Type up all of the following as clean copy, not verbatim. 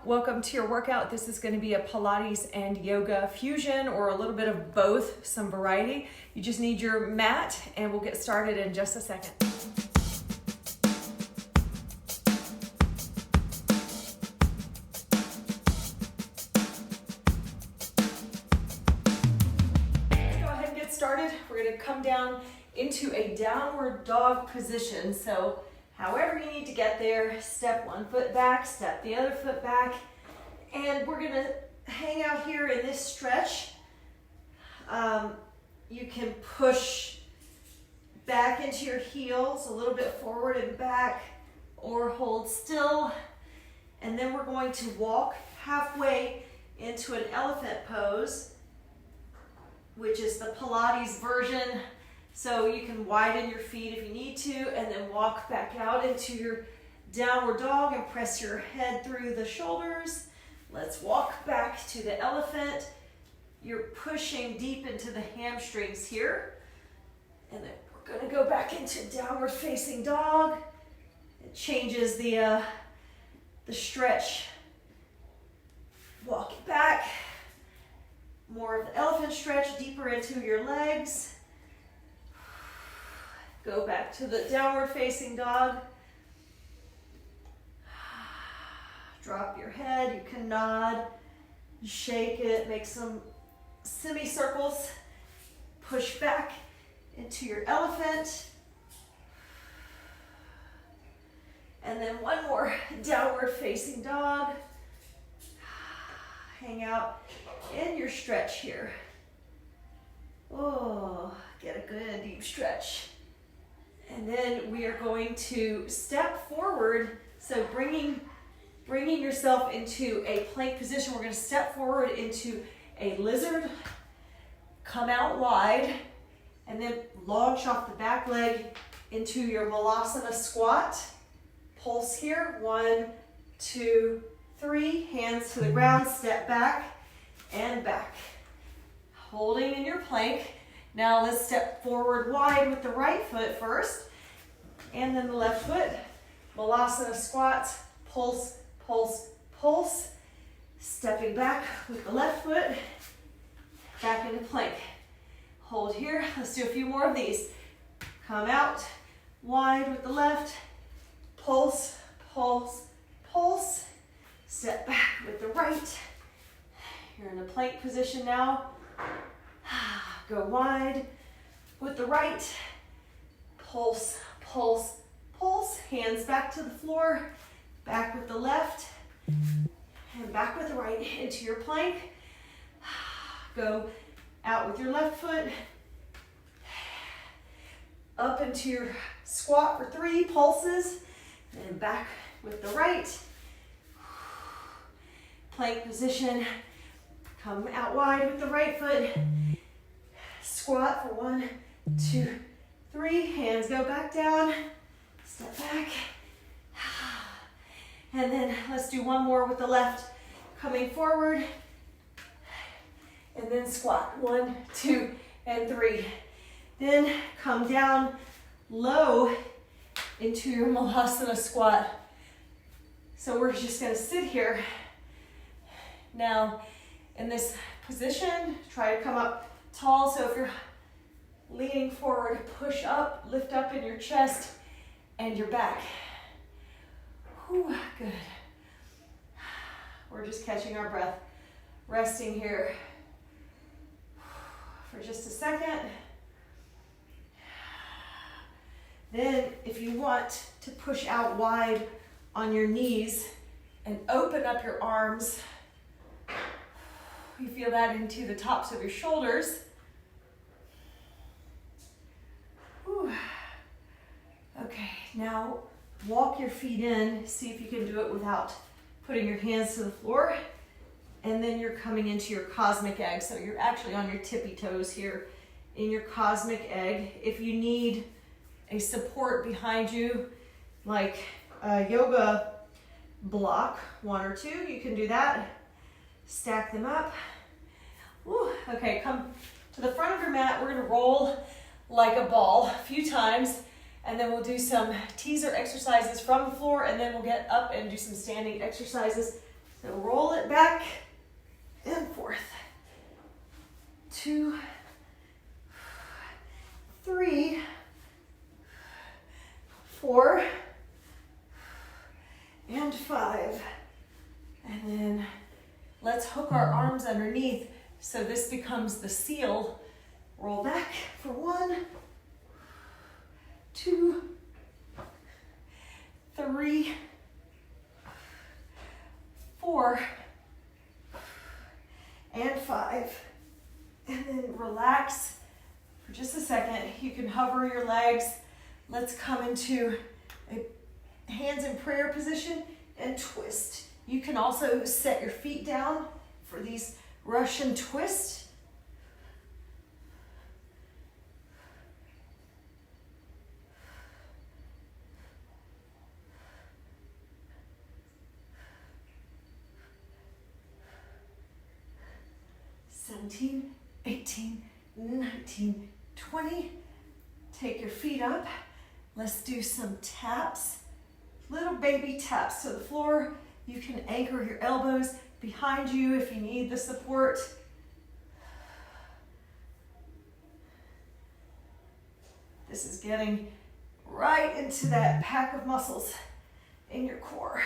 welcome to your workout. This is going to be a Pilates and yoga fusion, or a little bit of both, some variety. You just need your mat, and we'll get started in just a second. Let's go ahead and get started. We're going to come down into a downward dog position. So however you need to get there, step one foot back, step the other foot back, and we're gonna hang out here in this stretch. You can push back into your heels, a little bit forward and back, or hold still. And then we're going to walk halfway into an elephant pose, which is the Pilates version. So you can widen your feet if you need to, and then walk back out into your downward dog and press your head through the shoulders. Let's walk back to the elephant. You're pushing deep into the hamstrings here. And then we're gonna go back into downward facing dog. It changes the stretch. Walk it back. More of the elephant stretch, deeper into your legs. Go back to the downward facing dog. Drop your head, you can nod, shake it, make some semicircles. Push back into your elephant. And then one more downward facing dog. Hang out in your stretch here. Oh, get a good deep stretch. And then we are going to step forward. So bringing yourself into a plank position, we're going to step forward into a lizard, come out wide, and then launch off the back leg into your Malasana squat. Pulse here, 1, 2, 3, hands to the ground, step back and back. Holding in your plank. Now let's step forward wide with the right foot first, and then the left foot. Malasana squats, pulse, pulse, pulse. Stepping back with the left foot, back into plank. Hold here. Let's do a few more of these. Come out wide with the left, pulse, pulse, pulse. Step back with the right. You're in a plank position now. Go wide with the right, pulse, pulse, pulse. Hands back to the floor, back with the left, and back with the right into your plank. Go out with your left foot, up into your squat for 3 pulses, and back with the right. Plank position, come out wide with the right foot. Squat for 1, 2, 3. Hands go back down. Step back. And then let's do one more with the left. Coming forward. And then squat. 1, 2, and 3. Then come down low into your Malasana squat. So we're just going to sit here. Now, in this position, try to come up tall. So if you're leaning forward, push up, lift up in your chest and your back. Whew, good. We're just catching our breath, resting here for just a second. Then if you want to push out wide on your knees and open up your arms, you feel that into the tops of your shoulders. Whew. Okay, now walk your feet in. See if you can do it without putting your hands to the floor. And then you're coming into your cosmic egg. So you're actually on your tippy toes here in your cosmic egg. If you need a support behind you, like a yoga block, 1 or 2, you can do that. Stack them up. Woo. Okay, come to the front of your mat. We're going to roll like a ball a few times, and then we'll do some teaser exercises from the floor, and then we'll get up and do some standing exercises So roll it back and forth. 2, 3, 4, and 5. And then let's hook our arms underneath so this becomes the seal. Roll back for 1, 2, 3, 4, and 5. And then relax for just a second. You can hover your legs. Let's come into a hands in prayer position and twist. You can also set your feet down for these Russian twists. 17, 18, 19, 20. Take your feet up. Let's do some taps, little baby taps to the floor. You can anchor your elbows behind you if you need the support. This is getting right into that pack of muscles in your core.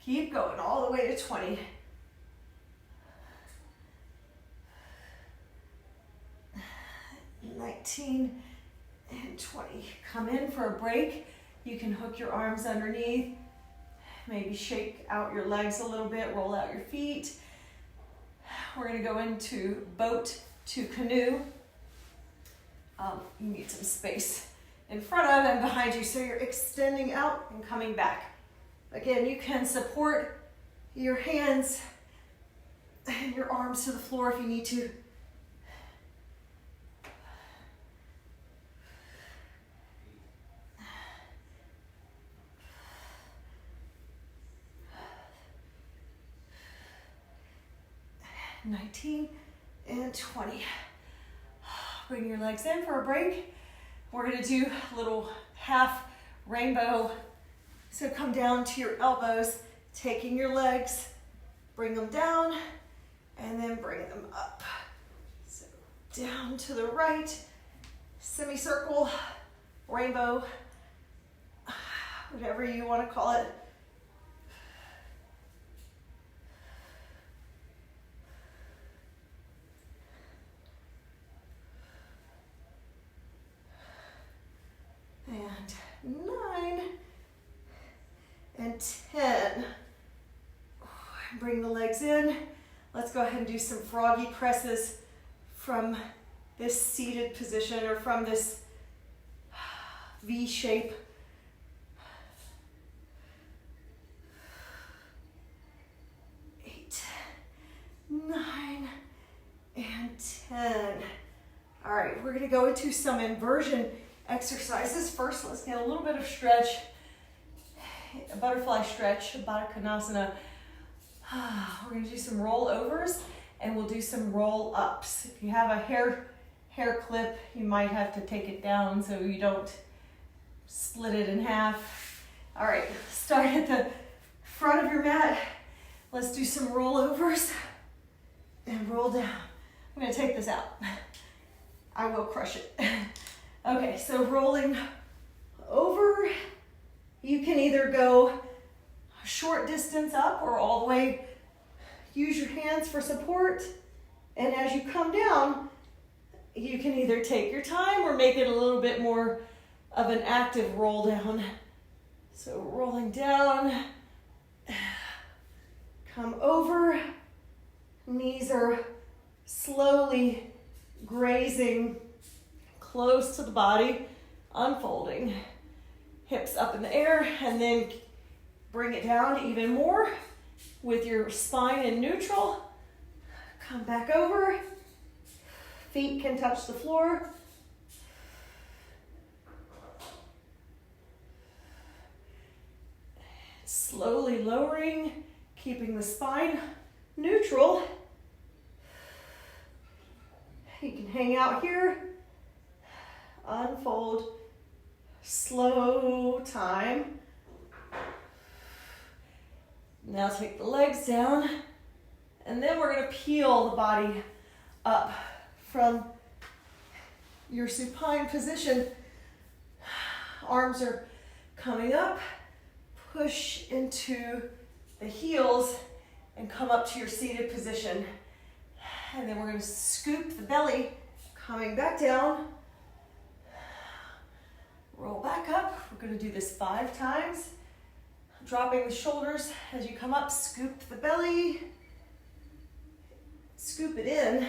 Keep going all the way to 20. 19 and 20. Come in for a break. You can hook your arms underneath. Maybe shake out your legs a little bit, roll out your feet. We're going to go into boat to canoe. You need some space in front of and behind you, so you're extending out and coming back. Again, you can support your hands and your arms to the floor if you need to. And 19 and 20. Bring your legs in for a break. We're going to do a little half rainbow. So come down to your elbows, taking your legs, bring them down, and then bring them up. So down to the right, semicircle, rainbow, whatever you want to call it. And 9 and 10. Bring the legs in. Let's go ahead and do some froggy presses from this seated position or from this V shape. 8, 9, and 10. All right, we're going to go into some inversion exercises. First, let's get a little bit of stretch, a butterfly stretch, a Baddha Konasana. We're going to do some rollovers and we'll do some roll ups. If you have a hair clip, you might have to take it down so you don't split it in half. All right, start at the front of your mat. Let's do some rollovers and roll down. I'm going to take this out. I will crush it. Okay, so rolling over, you can either go a short distance up or all the way, use your hands for support, and as you come down, you can either take your time or make it a little bit more of an active roll down. So rolling down, come over, knees are slowly grazing close to the body, unfolding. Hips up in the air, and then bring it down even more with your spine in neutral. Come back over. Feet can touch the floor. Slowly lowering, keeping the spine neutral. You can hang out here Unfold. Slow time. Now take the legs down, and then we're going to peel the body up from your supine position. Arms are coming up. Push into the heels and come up to your seated position. And then we're going to scoop the belly, coming back down. Roll back up. We're going to do this 5 times. Dropping the shoulders as you come up, scoop the belly, scoop it in,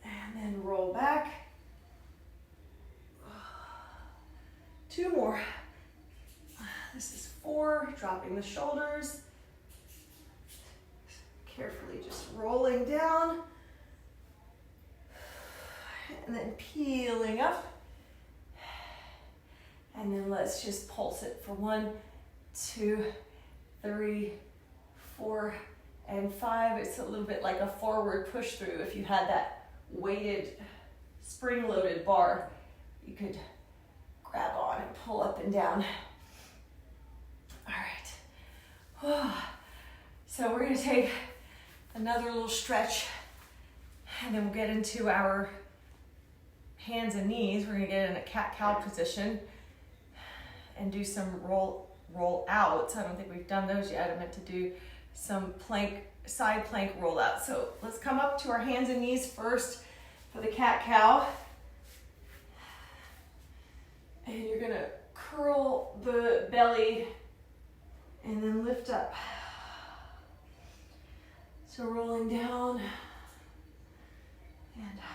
and then roll back. 2 more. This is 4, dropping the shoulders, carefully just rolling down, and then peeling up. And then let's just pulse it for 1, 2, 3, 4, and 5. It's a little bit like a forward push through. If you had that weighted, spring-loaded bar, you could grab on and pull up and down. All right. So we're going to take another little stretch, and then we'll get into our hands and knees. We're going to get in a cat-cow position and do some roll outs. I don't think we've done those yet. I meant to do some side plank roll out. So let's come up to our hands and knees first for the cat-cow. And you're gonna curl the belly and then lift up. So rolling down and up.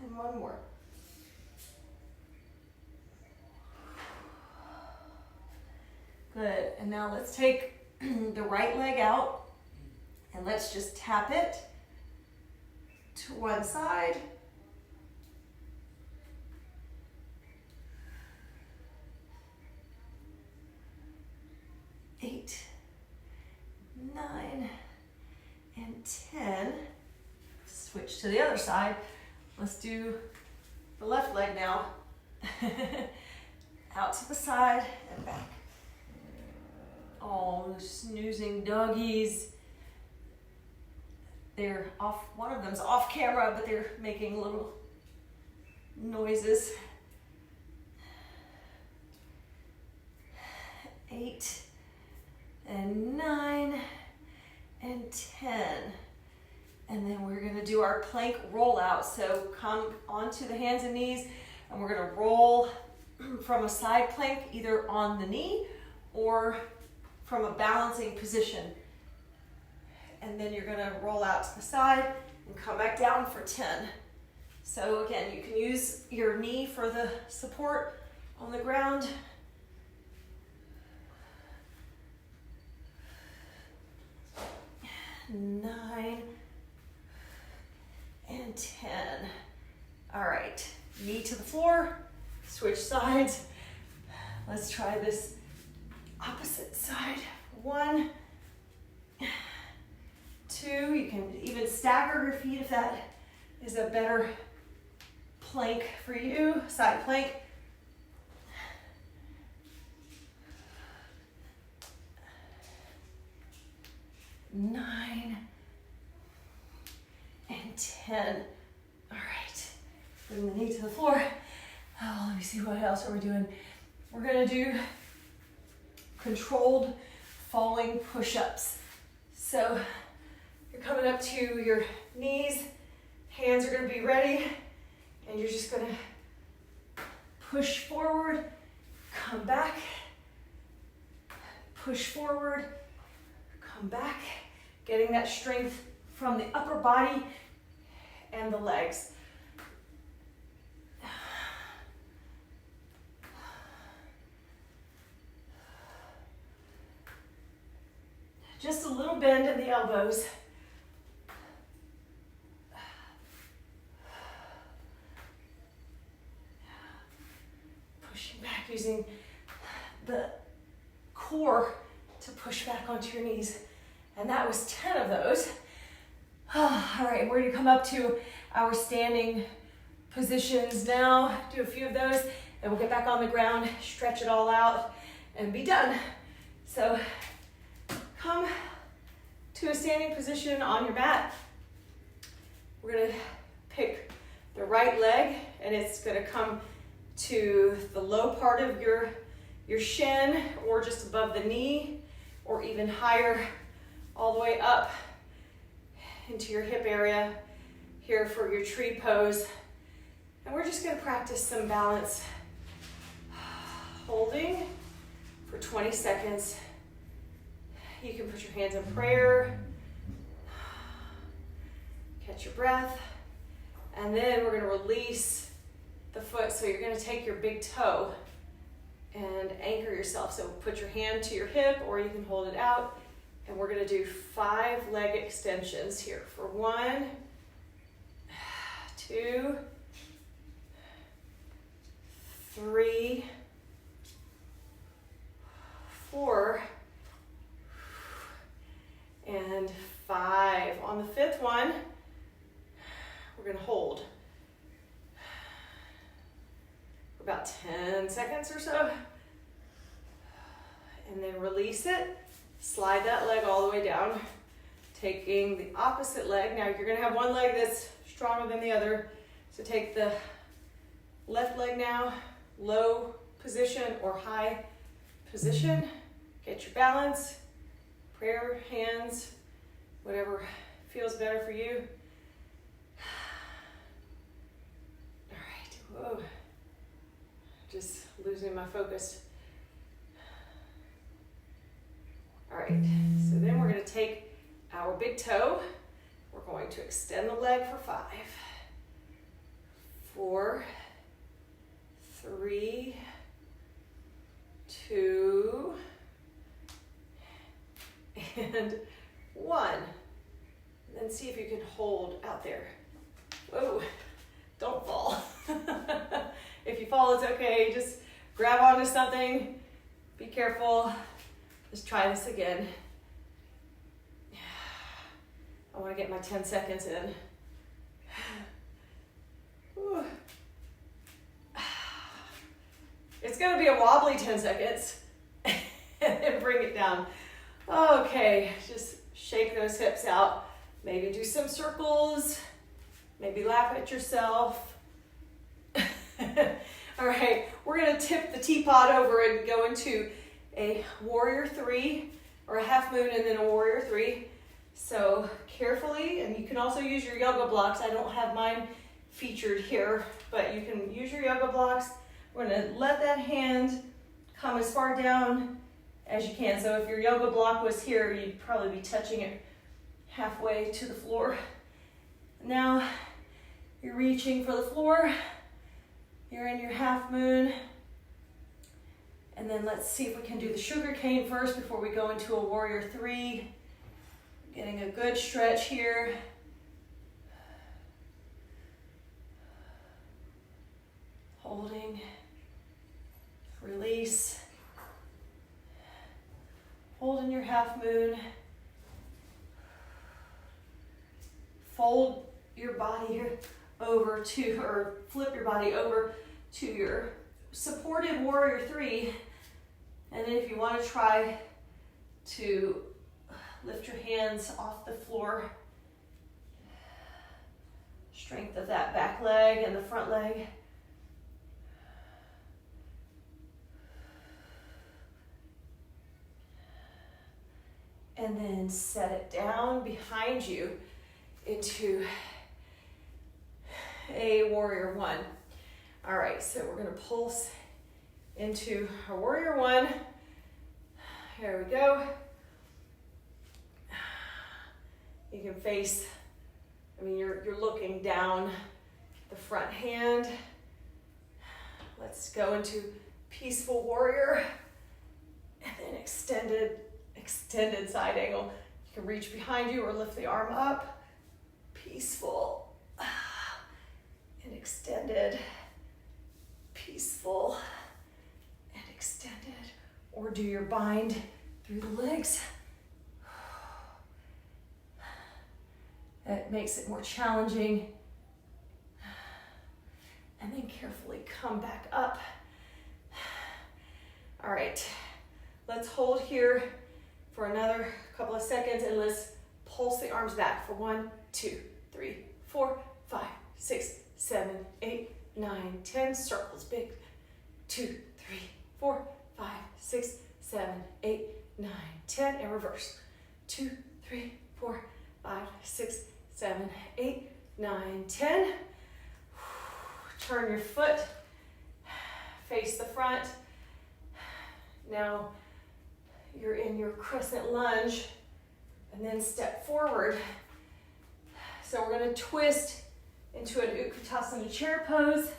And 1 more. Good, and now let's take the right leg out and let's just tap it to one side. Eight, 9, and 10. Switch to the other side. Let's do the left leg now. Out to the side and back. Oh, those snoozing doggies. They're off, one of them's off camera, but they're making little noises. 8, and 9, and 10. And then we're gonna do our plank roll out. So come onto the hands and knees, and we're gonna roll from a side plank, either on the knee or from a balancing position. And then you're gonna roll out to the side and come back down for 10. So again, you can use your knee for the support on the ground. Nine and 10. All right, knee to the floor, switch sides. Let's try this opposite side. 1, 2, you can even stagger your feet if that is a better plank for you, side plank. 9 and 10. All right, bring the knee to the floor. Oh, let me see, what else are we doing? We're gonna do controlled falling push-ups. So you're coming up to your knees, hands are gonna be ready, and you're just gonna push forward, come back, push forward, come back, getting that strength from the upper body and the legs. Just a little bend in the elbows. Pushing back, using the core to push back onto your knees. And that was 10 of those. All right, we're gonna come up to our standing positions now. Do a few of those, and we'll get back on the ground, stretch it all out, and be done. So come to a standing position on your mat. We're gonna pick the right leg, and it's gonna come to the low part of your shin, or just above the knee, or even higher, all the way up into your hip area here for your tree pose. And we're just gonna practice some balance. Holding for 20 seconds. You can put your hands in prayer. Catch your breath. And then we're gonna release the foot. So you're gonna take your big toe and anchor yourself. So put your hand to your hip, or you can hold it out. And we're gonna do 5 leg extensions here for 1, 2, 3, 4, and 5. On the 5th one, we're gonna hold for about 10 seconds or so, and then release it. Slide that leg all the way down, taking the opposite leg. Now you're gonna have one leg that's stronger than the other, so take the left leg now, low position or high position. Get your balance, prayer hands, whatever feels better for you. All right, whoa. Just losing my focus. All right, so then we're gonna take our big toe. We're going to extend the leg for 5, 4, 3, 2, and 1. And then see if you can hold out there. Whoa, don't fall. If you fall, it's okay. Just grab onto something. Be careful. Let's try this again. I want to get my 10 seconds in. Whew. It's going to be a wobbly 10 seconds. And then bring it down. Okay, just shake those hips out. Maybe do some circles. Maybe laugh at yourself. All right, we're going to tip the teapot over and go into a warrior 3, or a half moon and then a warrior 3. So carefully, and you can also use your yoga blocks. I don't have mine featured here, but you can use your yoga blocks. We're gonna let that hand come as far down as you can. So if your yoga block was here, you'd probably be touching it halfway to the floor. Now you're reaching for the floor. You're in your half moon. And then let's see if we can do the sugar cane first before we go into a warrior 3. Getting a good stretch here. Holding, release. Hold in your half moon. Fold your body over to, or flip your body over to your supported warrior 3. And then if you want to try to lift your hands off the floor, strength of that back leg and the front leg. And then set it down behind you into a warrior 1. All right, so we're gonna pulse into our warrior 1. Here we go. You can face, you're looking down the front hand. Let's go into peaceful warrior, and then extended side angle. You can reach behind you or lift the arm up. Peaceful and extended, peaceful or do your bind through the legs. That makes it more challenging. And then carefully come back up. All right, let's hold here for another couple of seconds and let's pulse the arms back for 1, 2, 3, 4, 5, 6, 7, 8, 9, 10. Circles big. 2, 3, 4, 5, 6, 7, 8, 9, 10. And reverse. 2, 3, 4, 5, 6, 7, 8, 9, 10. Turn your foot, face the front. Now you're in your crescent lunge and then step forward. So we're going to twist into an Utkatasana chair pose.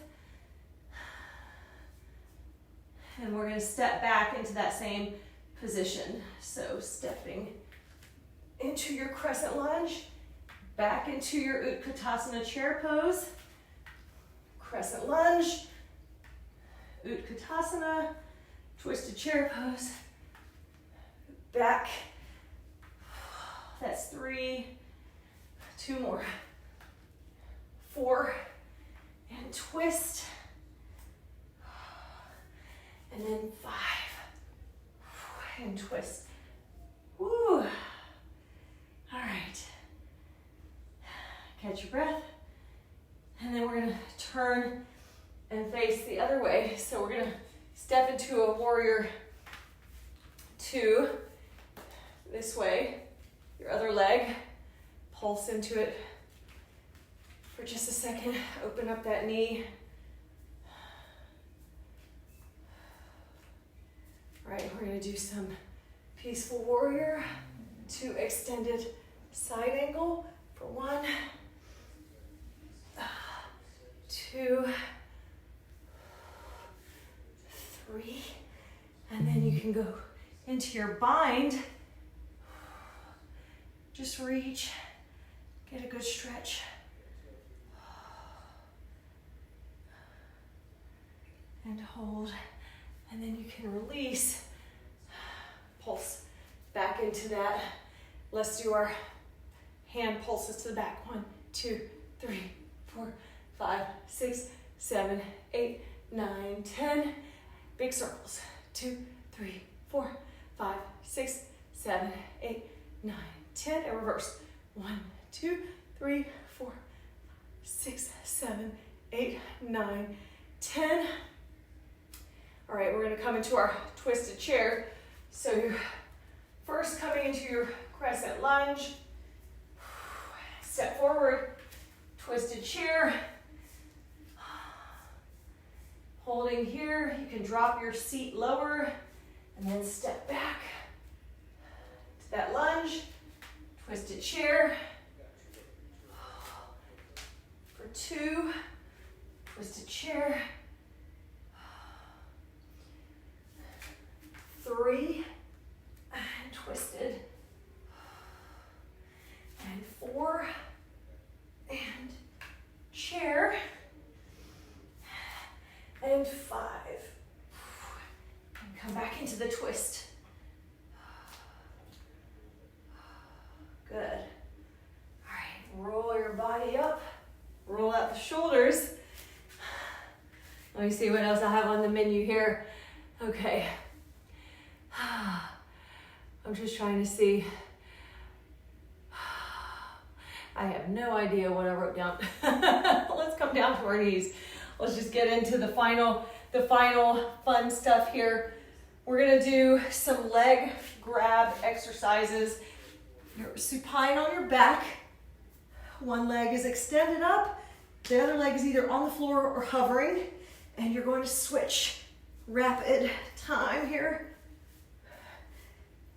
And we're going to step back into that same position. So stepping into your crescent lunge, back into your Utkatasana chair pose. Crescent lunge, Utkatasana, twisted chair pose, back. That's 3, 2 more, 4, and twist, and then 5, and twist. Woo. All right, catch your breath. And then we're going to turn and face the other way. So we're going to step into a warrior 2 this way. Your other leg, pulse into it for just a second. Open up that knee. All right, we're going to do some peaceful warrior 2 extended side angle for 1, 2, 3, and then you can go into your bind. Just reach, get a good stretch. And hold, and then you can release. Pulse back into that. Let's do our hand pulses to the back. 1, 2, 3, 4, 5, 6, 7, 8, 9, 10. Big circles. 2, 3, 4, 5, 6, 7, 8, 9, 10. And reverse. 1, 2, 3, 4, 6, 7, 8, 9, 10. All right, we're going to come into our twisted chair. So you're first coming into your crescent lunge. Step forward, twisted chair. Holding here, you can drop your seat lower and then step back to that lunge. Twisted chair. For 2, twisted chair. 3, and twisted. And 4, and chair. And 5. And come back into the twist. Good. All right, roll your body up. Roll out the shoulders. Let me see what else I have on the menu here. Okay. I'm just trying to see. I have no idea what I wrote down. Let's come down to our knees. Let's just get into the final fun stuff here. We're gonna do some leg grab exercises. You're supine on your back. One leg is extended up. The other leg is either on the floor or hovering. And you're going to switch. Rapid time here.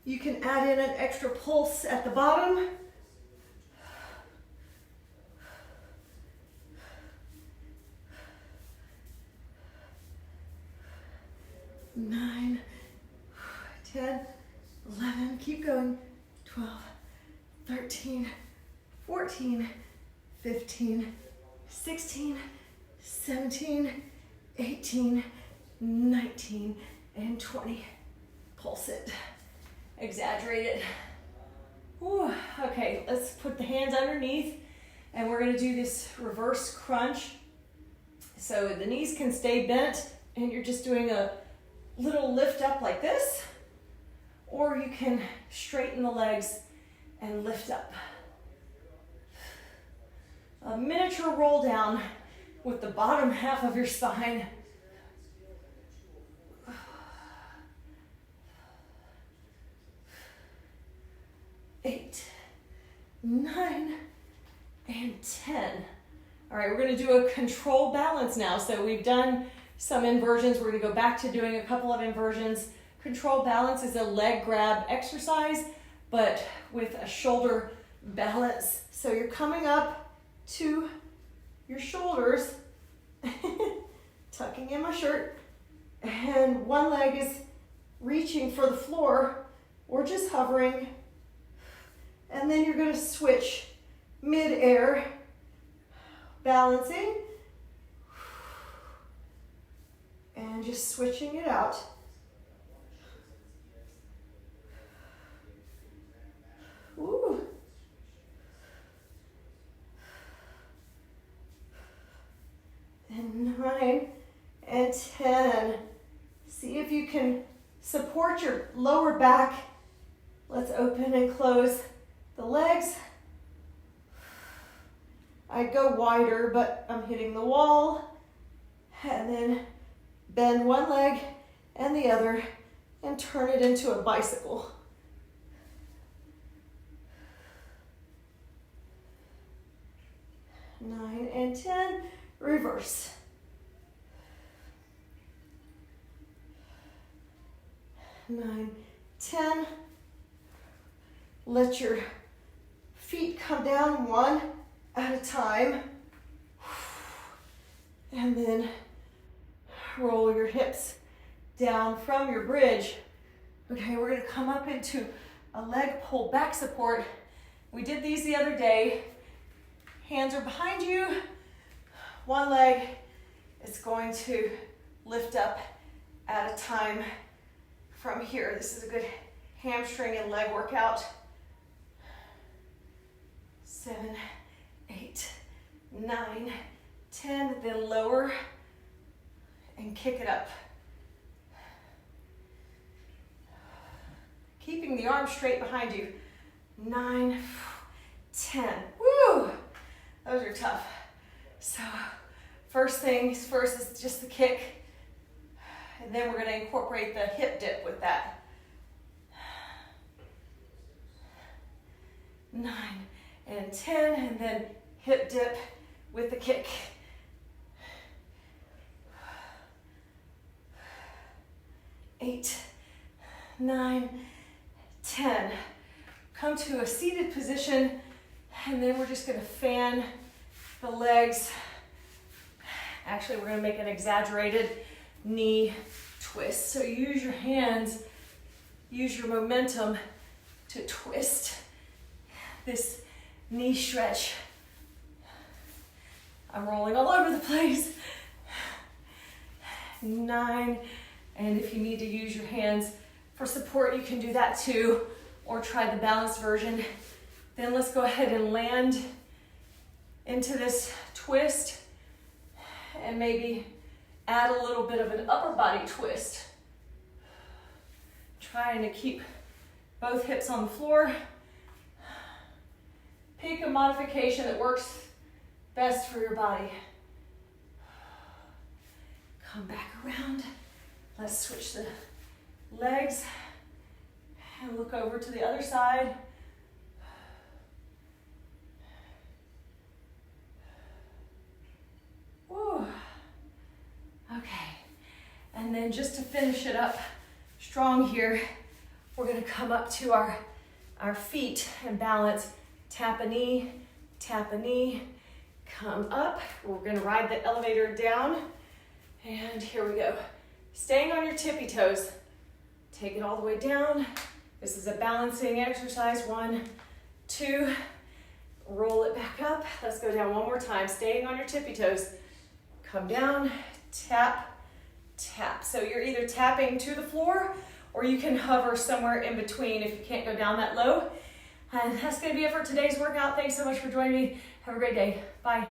You can add in an extra pulse at the bottom. Nine, 10, 11, keep going. 12, 13, 14, 15, 16, 17, 18, 19, and 20. pulse it, exaggerate it. Whew. Okay, let's put the hands underneath and we're gonna do this reverse crunch. So the knees can stay bent and you're just doing a little lift up like this, or you can straighten the legs and lift up. A miniature roll down with the bottom half of your spine. 8, 9, and 10. All right, we're gonna do a control balance now. So we've done some inversions. We're gonna go back to doing a couple of inversions. Control balance is a leg grab exercise, but with a shoulder balance. So you're coming up to your shoulders, tucking in my shirt, and one leg is reaching for the floor or just hovering. And then you're going to switch mid-air, balancing, and just switching it out. Ooh. And 9 and 10. See if you can support your lower back. Let's open and close the legs. I go wider, but I'm hitting the wall. And then bend one leg and the other and turn it into a bicycle. Nine and 10, reverse. 9, 10. Let your feet come down one at a time. And then roll your hips down from your bridge. Okay, we're gonna come up into a leg pull back support. We did these the other day. Hands are behind you. One leg is going to lift up at a time from here. This is a good hamstring and leg workout. 7, 8, 9, 10, then lower and kick it up. Keeping the arms straight behind you. 9, 10. Woo! Those are tough. So first things first is just the kick, and then we're going to incorporate the hip dip with that. 9 and 10, and then hip dip with the kick. 8, 9, 10. Come to a seated position, and then we're just going to fan the legs. Actually, we're going to make an exaggerated knee twist. So use your hands, use your momentum to twist this knee stretch. I'm rolling all over the place. 9, and if you need to use your hands for support, you can do that too, or try the balanced version. Then let's go ahead and land into this twist and maybe add a little bit of an upper body twist. Trying to keep both hips on the floor. Pick a modification that works best for your body. Come back around. Let's switch the legs and look over to the other side. Woo. Okay, and then just to finish it up strong here, we're gonna come up to our feet and balance. Tap a knee, come up. We're gonna ride the elevator down, and here we go. Staying on your tippy toes. Take it all the way down. This is a balancing exercise. 1, 2, roll it back up. Let's go down one more time. Staying on your tippy toes. Come down, tap, tap. So you're either tapping to the floor or you can hover somewhere in between if you can't go down that low. And that's gonna be it for today's workout. Thanks so much for joining me. Have a great day. Bye.